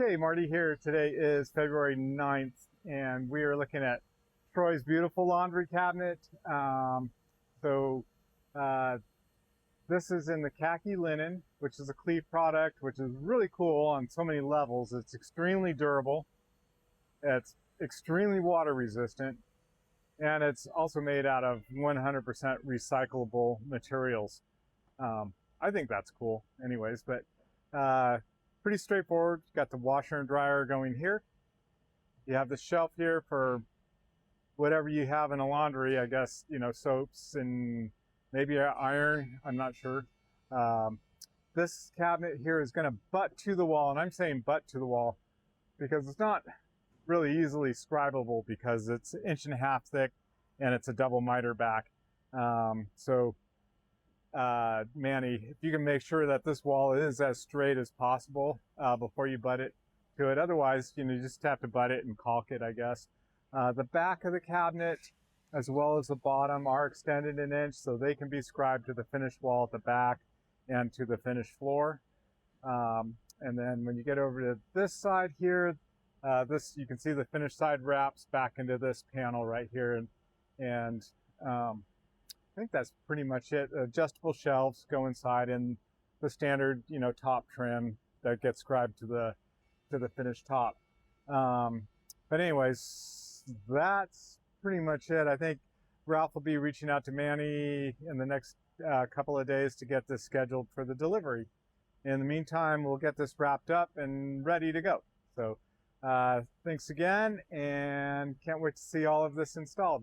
Okay, Marty here. Today is February 9th, and we are looking at Troy's beautiful laundry cabinet. So this is in the khaki linen, which is a Cleve product, which is really cool on so many levels. It's extremely durable, it's extremely water resistant, and it's also made out of 100% recyclable materials. I think that's cool anyways, but pretty straightforward. You've got the washer and dryer going here. You have the shelf here for whatever you have in a laundry, I guess, you know, soaps and maybe iron, I'm not sure. This cabinet here is going to butt to the wall, and I'm saying butt to the wall because it's not really easily scribable because it's 1.5 inches thick and it's a double miter back. Manny, if you can make sure that this wall is as straight as possible before you butt it to it. Otherwise, you know, you just have to butt it and caulk it, I guess. The back of the cabinet as well as the bottom are extended 1 inch, so they can be scribed to the finished wall at the back and to the finished floor. And then when you get over to this side here, you can see the finished side wraps back into this panel right here, and I think that's pretty much it. Adjustable shelves go inside, and the standard, you know, top trim that gets scribed to the finished top. But anyways, that's pretty much it. I think Ralph will be reaching out to Manny in the next couple of days to get this scheduled for the delivery. In the meantime, we'll get this wrapped up and ready to go. So thanks again, and can't wait to see all of this installed.